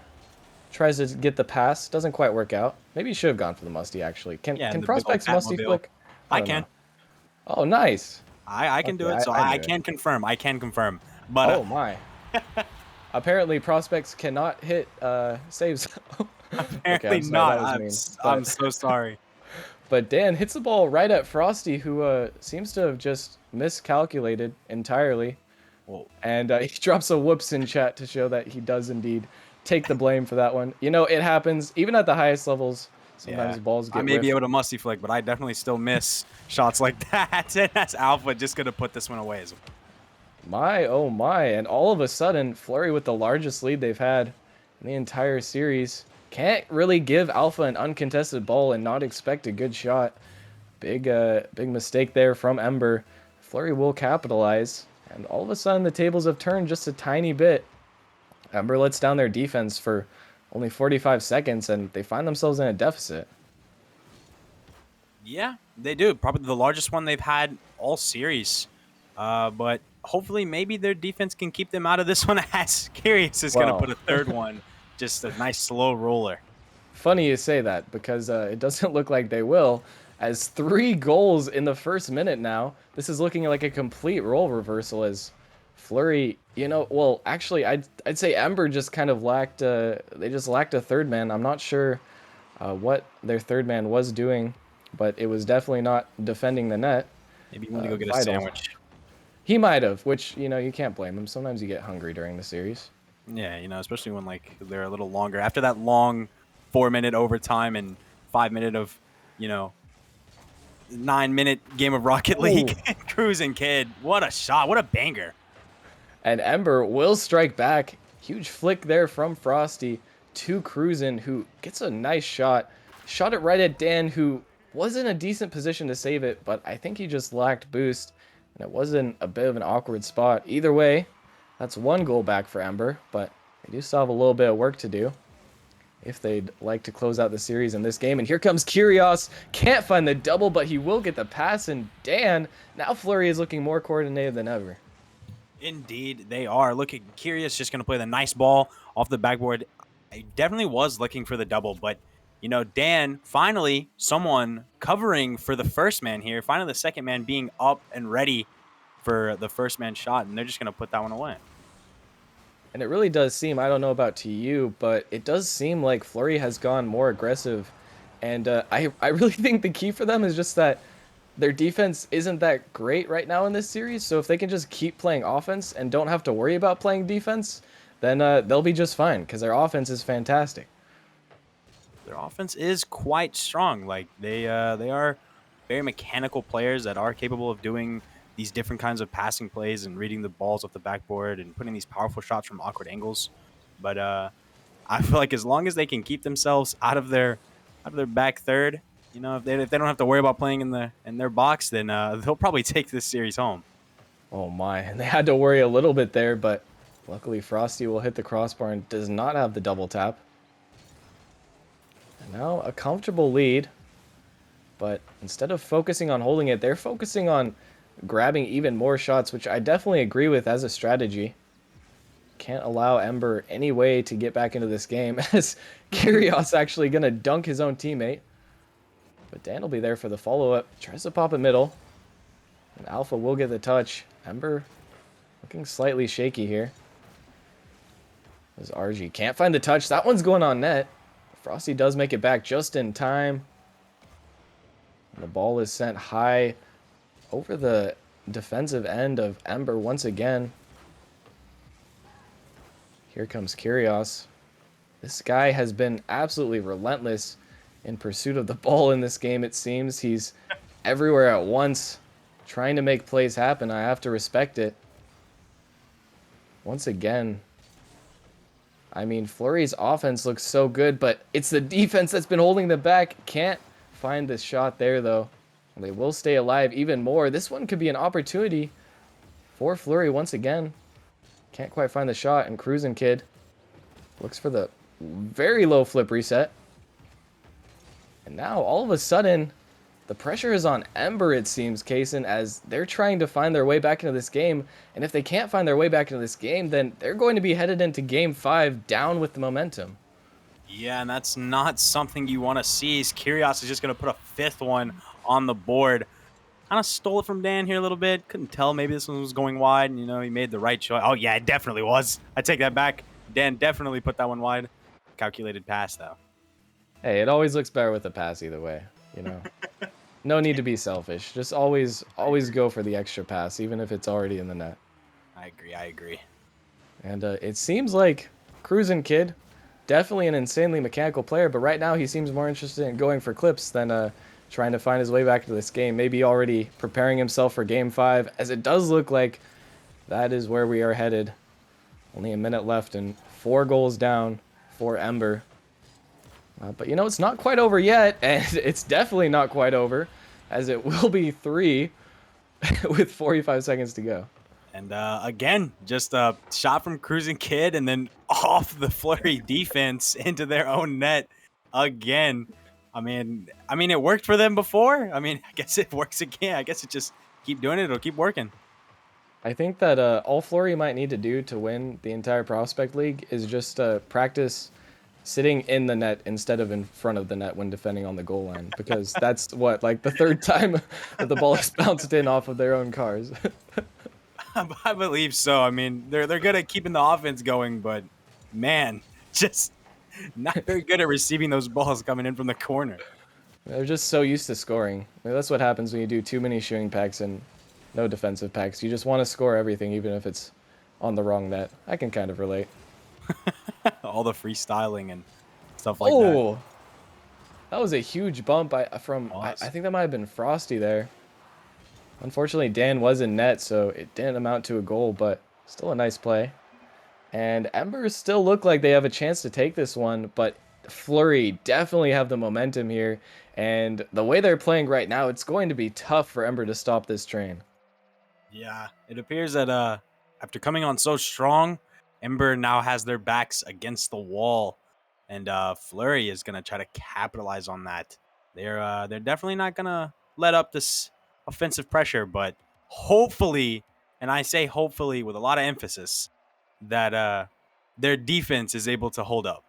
tries to get the pass. Doesn't quite work out. Maybe he should have gone for the musty, actually. Can Prospects musty flick? I can. Know. Oh, nice. I can do it, so I can confirm. I can confirm. But oh, my. Apparently, Prospects cannot hit saves. Apparently not. I'm so sorry. But Dan hits the ball right at Frosty, who seems to have just miscalculated entirely. Whoa. And he drops a whoops in chat to show that he does indeed take the blame for that one. You know, it happens. Even at the highest levels, sometimes balls get I may whiffed. be able to musty flick, but I definitely still miss shots like that. And that's Alpha just going to put this one away as well. My, oh my. And all of a sudden, Flurry with the largest lead they've had in the entire series can't really give Alpha an uncontested ball and not expect a good shot. Big mistake there from Ember. Flurry will capitalize, and all of a sudden the tables have turned just a tiny bit. Ember lets down their defense for only 45 seconds, and they find themselves in a deficit. Yeah, they do. Probably the largest one they've had all series. But hopefully maybe their defense can keep them out of this one, as Curious is going to put a third one. Just a nice slow roller. Funny you say that, because it doesn't look like they will. As 3 goals in the first minute now, this is looking like a complete role reversal as Flurry, you know, well, actually, I'd say Ember just kind of lacked, they just lacked a third man. I'm not sure what their third man was doing, but it was definitely not defending the net. Maybe you want to go get a sandwich. He might have, which, you know, you can't blame him. Sometimes you get hungry during the series. Yeah, you know, especially when, like, they're a little longer. After that long 4-minute overtime and 5-minute of, you know, 9-minute game of Rocket League. Cruising Kid. What a shot. What a banger. And Ember will strike back. Huge flick there from Frosty to Cruisin', who gets a nice shot. Shot it right at Dan, who was in a decent position to save it, but I think he just lacked boost, and it was in a bit of an awkward spot. Either way, that's 1 goal back for Ember, but they do still have a little bit of work to do if they'd like to close out the series in this game. And here comes Curios. Can't find the double, but he will get the pass. And Dan, now Flurry is looking more coordinated than ever. Indeed, they are. Look at Curious just going to play the nice ball off the backboard. I definitely was looking for the double, but, you know, Dan, finally, someone covering for the first man here. Finally, the second man being up and ready for the first man shot, and they're just going to put that one away. And it really does seem, I don't know about to you, but it does seem like Flurry has gone more aggressive. And I really think the key for them is just that their defense isn't that great right now in this series. So if they can just keep playing offense and don't have to worry about playing defense, then they'll be just fine, because their offense is fantastic. Their offense is quite strong. Like, they are very mechanical players that are capable of doing these different kinds of passing plays and reading the balls off the backboard and putting these powerful shots from awkward angles. But I feel like as long as they can keep themselves out of their back third, you know, if they don't have to worry about playing in their box, then they'll probably take this series home. Oh my, and they had to worry a little bit there, but luckily Frosty will hit the crossbar and does not have the double tap. And now a comfortable lead, but instead of focusing on holding it, they're focusing on grabbing even more shots, which I definitely agree with as a strategy. Can't allow Ember any way to get back into this game, as Curios actually going to dunk his own teammate. But Dan will be there for the follow-up. Tries to pop a middle. And Alpha will get the touch. Ember looking slightly shaky here. As RG can't find the touch. That one's going on net. Frosty does make it back just in time. And the ball is sent high over the defensive end of Ember once again. Here comes Kyrios. This guy has been absolutely relentless in pursuit of the ball in this game, it seems. He's everywhere at once, trying to make plays happen. I have to respect it. Once again, I mean, Flurry's offense looks so good, but it's the defense that's been holding them back. Can't find the shot there, though. They will stay alive even more. This one could be an opportunity for Flurry once again. Can't quite find the shot, and Cruisin' Kid looks for the very low flip reset. And now, all of a sudden, the pressure is on Ember, it seems, Kaysen, as they're trying to find their way back into this game. And if they can't find their way back into this game, then they're going to be headed into Game 5 down with the momentum. Yeah, and that's not something you want to see. Kyrios is just going to put a fifth one on the board. Kind of stole it from Dan here a little bit. Couldn't tell. Maybe this one was going wide. And, he made the right choice. Oh, yeah, it definitely was. I take that back. Dan definitely put that one wide. Calculated pass, though. Hey, it always looks better with a pass either way, No need to be selfish. Just always go for the extra pass, even if it's already in the net. I agree. And it seems like Cruisin' Kid, definitely an insanely mechanical player, but right now he seems more interested in going for clips than trying to find his way back into this game. Maybe already preparing himself for Game 5, as it does look like that is where we are headed. Only a minute left and 4 goals down for Ember. But it's not quite over yet, and it's definitely not quite over, as it will be 3 with 45 seconds to go. And again, just a shot from Cruisin' Kid and then off the Flurry defense into their own net again. I mean, it worked for them before. I guess it works again. I guess it just keep doing it. It'll keep working. I think that all Flurry might need to do to win the entire Prospect League is just practice sitting in the net instead of in front of the net when defending on the goal line, because that's the third time that the ball has bounced in off of their own cars. I believe so. They're good at keeping the offense going, but man, just not very good at receiving those balls coming in from the corner. They're just so used to scoring. That's what happens when you do too many shooting packs and no defensive packs. You just want to score everything, even if it's on the wrong net. I can kind of relate. All the freestyling and stuff like that. That was a huge bump I think that might have been Frosty there. Unfortunately, Dan was in net, so it didn't amount to a goal, but still a nice play. And Embers still look like they have a chance to take this one, but Flurry definitely have the momentum here. And the way they're playing right now, it's going to be tough for Ember to stop this train. Yeah, it appears that after coming on so strong, Ember now has their backs against the wall, and Flurry is gonna try to capitalize on that. They're definitely not gonna let up this offensive pressure, but hopefully, and I say hopefully with a lot of emphasis, that their defense is able to hold up.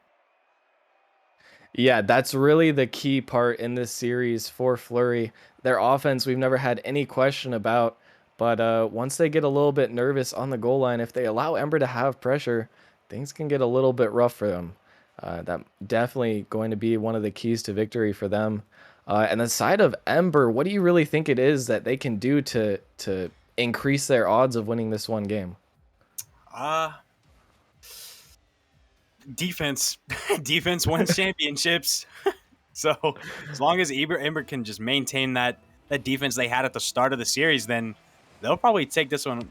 Yeah, that's really the key part in this series for Flurry. Their offense, we've never had any question about. But once they get a little bit nervous on the goal line, if they allow Ember to have pressure, things can get a little bit rough for them. That definitely going to be one of the keys to victory for them. And the side of Ember, what do you really think it is that they can do to increase their odds of winning this one game? Defense. Defense wins championships. So as long as Ember can just maintain that defense they had at the start of the series, then they'll probably take this one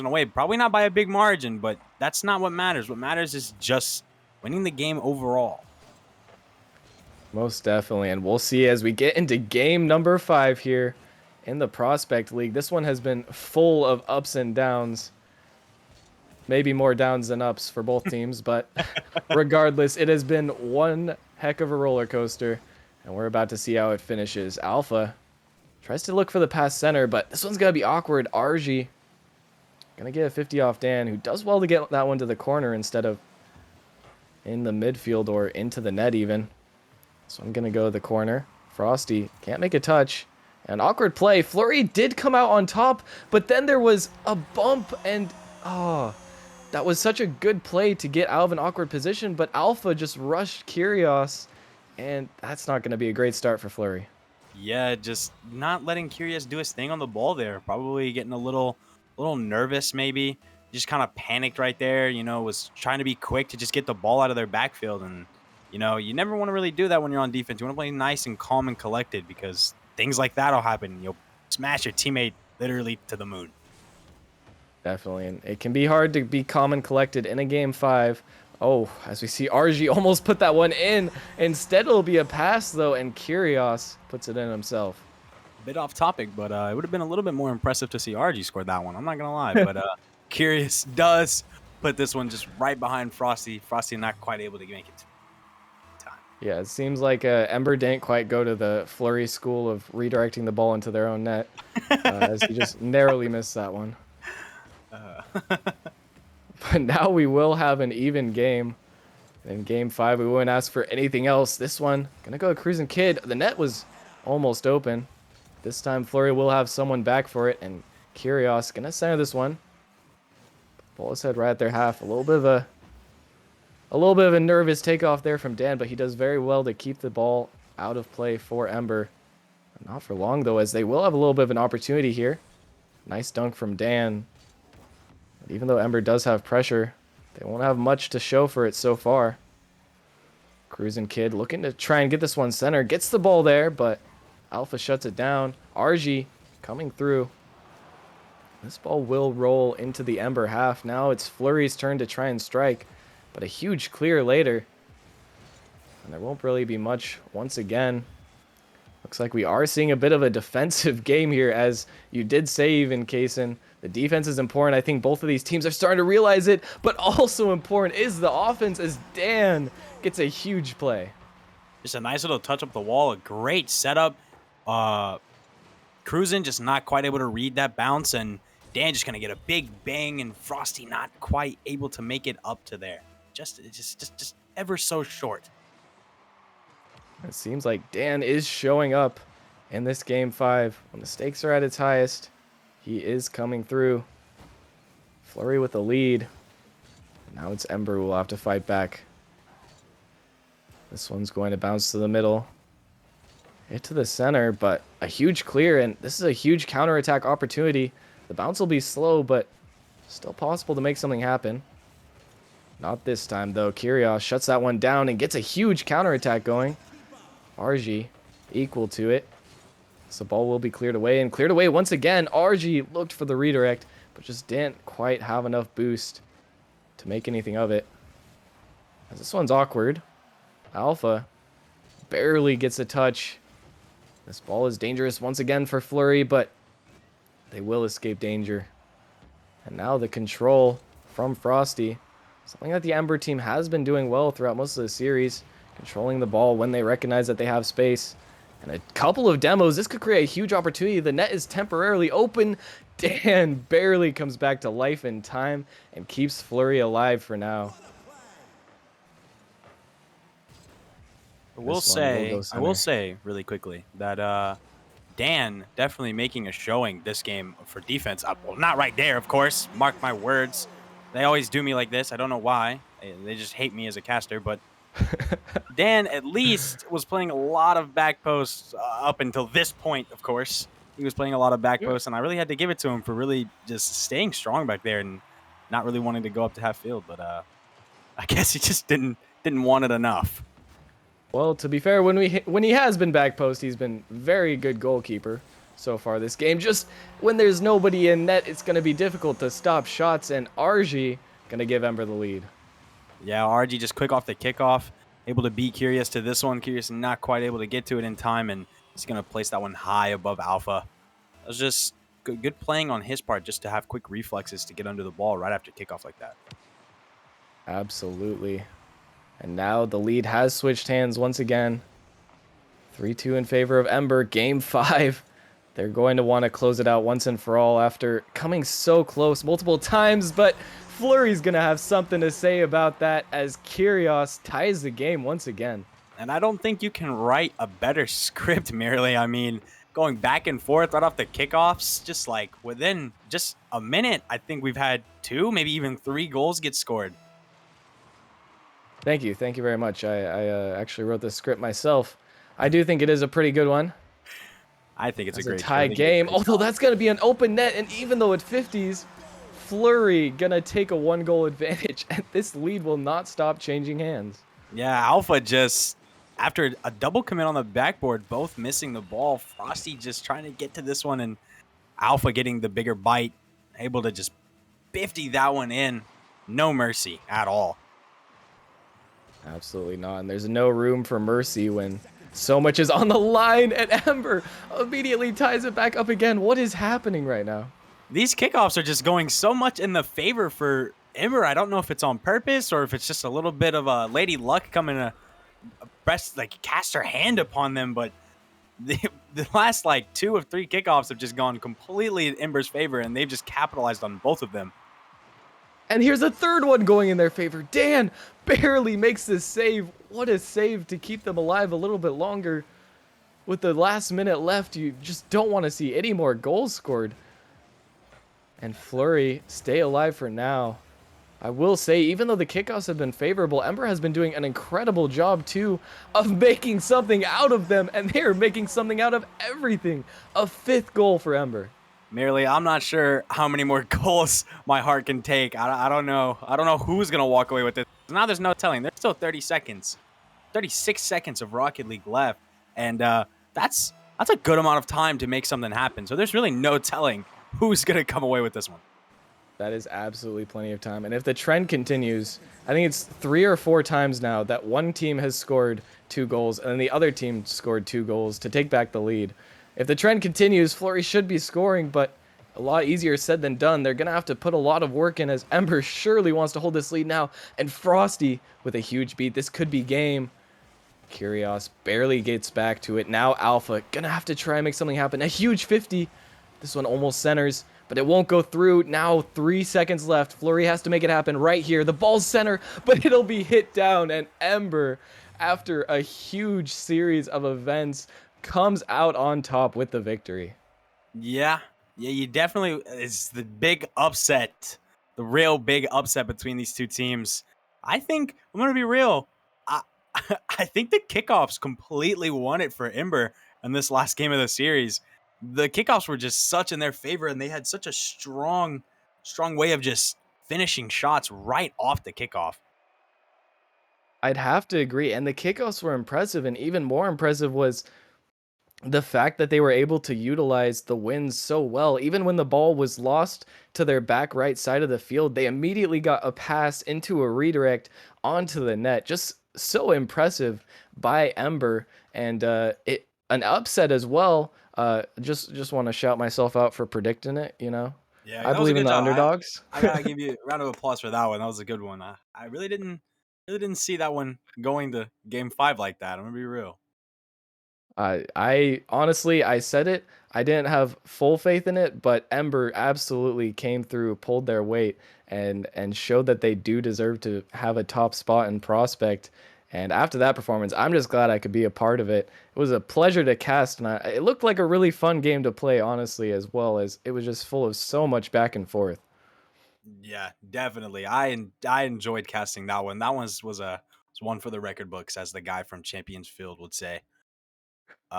away. Probably not by a big margin, but that's not what matters. What matters is just winning the game overall. Most definitely. And we'll see as we get into game number 5 here in the Prospect League. This one has been full of ups and downs. Maybe more downs than ups for both teams, but regardless, it has been one heck of a roller coaster, and we're about to see how it finishes. Alpha tries to look for the pass center, but this one's going to be awkward. RG going to get a 50 off Dan, who does well to get that one to the corner instead of in the midfield or into the net even. So I'm going to go to the corner. Frosty can't make a touch. An awkward play. Flurry did come out on top, but then there was a bump and that was such a good play to get out of an awkward position, but Alpha just rushed Curios, and that's not going to be a great start for Flurry. Yeah, just not letting Curious do his thing on the ball there. Probably getting a little nervous maybe. Just kind of panicked right there, was trying to be quick to just get the ball out of their backfield. And, you never want to really do that when you're on defense. You want to play nice and calm and collected because things like that will happen. You'll smash your teammate literally to the moon. Definitely, and it can be hard to be calm and collected in a game 5. Oh, as we see, RG almost put that one in. Instead, it'll be a pass, though, and Curios puts it in himself. A bit off topic, but it would have been a little bit more impressive to see RG score that one. I'm not going to lie, but Curious does put this one just right behind Frosty. Frosty not quite able to make it time. Yeah, it seems like Ember didn't quite go to the Flurry school of redirecting the ball into their own net, as he just narrowly missed that one. But now we will have an even game. In game 5, we wouldn't ask for anything else. This one, gonna go Cruising Kid. The net was almost open. This time, Flurry will have someone back for it, and Curios gonna center this one. Ball is head right at their half. A little bit of a nervous takeoff there from Dan, but he does very well to keep the ball out of play for Ember. Not for long, though, as they will have a little bit of an opportunity here. Nice dunk from Dan. But even though Ember does have pressure, they won't have much to show for it so far. Cruising Kid looking to try and get this one center. Gets the ball there, but Alpha shuts it down. RG coming through. This ball will roll into the Ember half. Now it's Flurry's turn to try and strike, but a huge clear later. And there won't really be much once again. Looks like we are seeing a bit of a defensive game here, as you did say, even Kaysen. The defense is important. I think both of these teams are starting to realize it, but also important is the offense, as Dan gets a huge play. Just a nice little touch up the wall. A great setup. Cruising just not quite able to read that bounce, and Dan just going to get a big bang, and Frosty not quite able to make it up to there. Just ever so short. It seems like Dan is showing up in this game 5. When the stakes are at its highest, he is coming through. Flurry with the lead. Now it's Ember who will have to fight back. This one's going to bounce to the middle. Hit to the center, but a huge clear, and this is a huge counterattack opportunity. The bounce will be slow, but still possible to make something happen. Not this time, though. Curios shuts that one down and gets a huge counterattack going. RG equal to it. So the ball will be cleared away, and cleared away once again. RG looked for the redirect, but just didn't quite have enough boost to make anything of it. As this one's awkward. Alpha barely gets a touch. This ball is dangerous once again for Flurry, but they will escape danger. And now the control from Frosty. Something that the Ember team has been doing well throughout most of the series. Controlling the ball when they recognize that they have space. And a couple of demos. This could create a huge opportunity. The net is temporarily open. Dan barely comes back to life in time and keeps Flurry alive for now. I will say really quickly that Dan definitely making a showing this game for defense. Well, not right there, of course. Mark my words. They always do me like this. I don't know why. They just hate me as a caster, but Dan at least was playing a lot of back posts up until this point, of course. He was playing a lot of back posts, and I really had to give it to him for really just staying strong back there and not really wanting to go up to half field. But I guess he just didn't want it enough. Well, to be fair, when he has been back post, he's been very good goalkeeper so far this game. Just when there's nobody in net, it's going to be difficult to stop shots, and RG going to give Ember the lead. Yeah, RG just quick off the kickoff, able to beat Curious to this one. Curious not quite able to get to it in time, and he's going to place that one high above Alpha. It was just good playing on his part just to have quick reflexes to get under the ball right after kickoff like that. Absolutely. And now the lead has switched hands once again. 3-2 in favor of Ember. Game 5. They're going to want to close it out once and for all after coming so close multiple times, but Flurry's going to have something to say about that as Curios ties the game once again. And I don't think you can write a better script, merely. I mean, going back and forth right off the kickoffs, just like within just a minute, I think we've had 2, maybe even 3 goals get scored. Thank you very much. I actually wrote this script myself. I do think it is a pretty good one. I think it's It's a a great script. tie game, although that's going to be an open net, and even though it 50s, Flurry going to take a 1-goal advantage, and this lead will not stop changing hands. Yeah, Alpha just, after a double commit on the backboard, both missing the ball, Frosty just trying to get to this one, and Alpha getting the bigger bite, able to just 50 that one in. No mercy at all. Absolutely not, and there's no room for mercy when so much is on the line, and Ember immediately ties it back up again. What is happening right now? These kickoffs are just going so much in the favor for Ember. I don't know if it's on purpose or if it's just a little bit of a lady luck coming to cast her hand upon them, but the last 2 of 3 kickoffs have just gone completely in Ember's favor, and they've just capitalized on both of them. And here's a third one going in their favor. Dan barely makes this save. What a save to keep them alive a little bit longer. With the last minute left, you just don't want to see any more goals scored. And Flurry stay alive for now. I will say, even though the kickoffs have been favorable, Ember has been doing an incredible job, too, of making something out of them. And they're making something out of everything. A 5th goal for Ember. Merely, I'm not sure how many more goals my heart can take. I don't know. I don't know who's going to walk away with this. Now there's no telling. There's still 30 seconds. 36 seconds of Rocket League left. And that's a good amount of time to make something happen. So there's really no telling who's going to come away with this one. That is absolutely plenty of time. And if the trend continues, I think it's 3 or 4 times now that one team has scored 2 goals and then the other team scored 2 goals to take back the lead. If the trend continues, Flurry should be scoring, but a lot easier said than done. They're going to have to put a lot of work in as Ember surely wants to hold this lead now. And Frosty with a huge beat. This could be game. Curios barely gets back to it. Now Alpha going to have to try and make something happen. A huge 50. This one almost centers, but it won't go through. Now 3 seconds left. Flurry has to make it happen right here. The ball's center, but it'll be hit down. And Ember, after a huge series of events, comes out on top with the victory. Yeah, you definitely, it's the big upset, the real big upset between these two teams. I think, I'm going to be real, I think the kickoffs completely won it for Ember in this last game of the series. The kickoffs were just such in their favor, and they had such a strong way of just finishing shots right off the kickoff. I'd have to agree, and the kickoffs were impressive, and even more impressive was the fact that they were able to utilize the winds so well. Even when the ball was lost to their back right side of the field, they immediately got a pass into a redirect onto the net. Just so impressive by Ember, and an upset as well. Just want to shout myself out for predicting it. Yeah, I believe in the underdogs. I gotta give you a round of applause for that one. That was a good one. I really didn't see that one going to game 5 like that. I'm gonna be real. I honestly, I said it. I didn't have full faith in it, but Ember absolutely came through, pulled their weight, and showed that they do deserve to have a top spot in Prospect. And after that performance, I'm just glad I could be a part of it. It was a pleasure to cast, and it looked like a really fun game to play, honestly, as well as it was just full of so much back and forth. Yeah, definitely. I enjoyed casting that one. That was one for the record books, as the guy from Champions Field would say.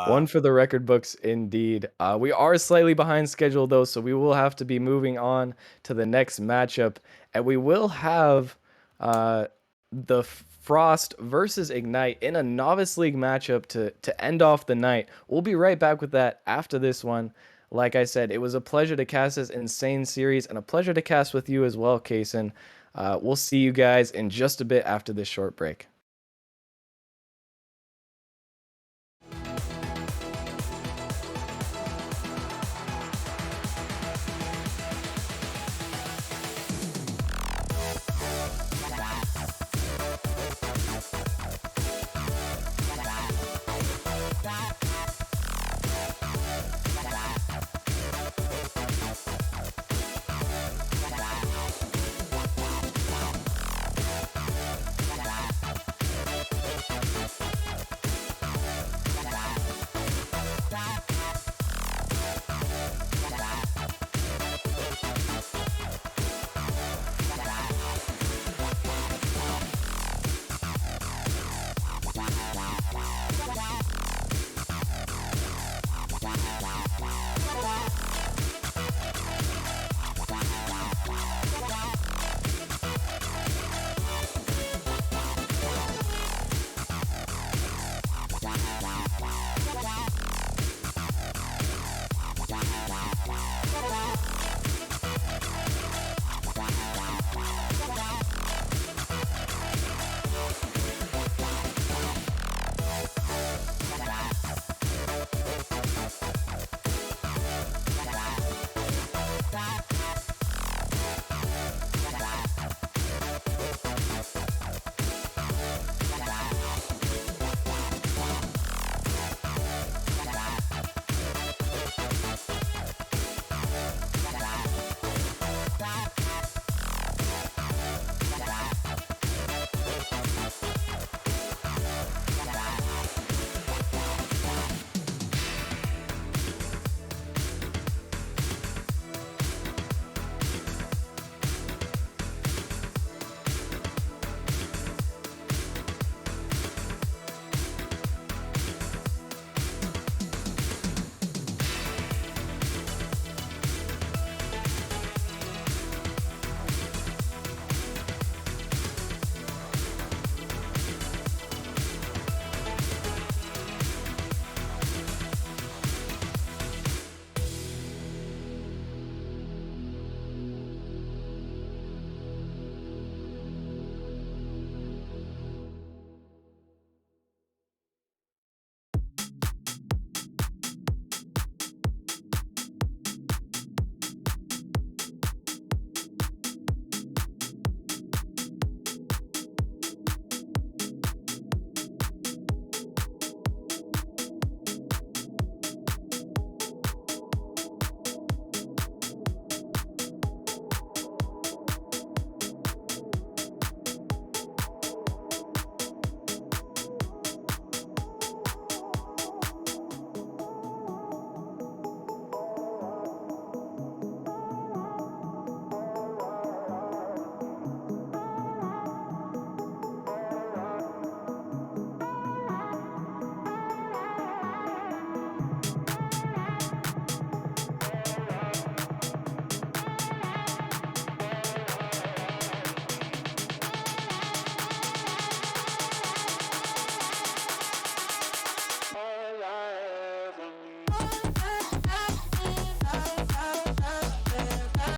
One for the record books, indeed. We are slightly behind schedule, though, so we will have to be moving on to the next matchup. And we will have the Frost versus Ignite in a Novice League matchup to end off the night. We'll be right back with that after this one. Like I said, it was a pleasure to cast this insane series and a pleasure to cast with you as well, Kason. We'll see you guys in just a bit after this short break.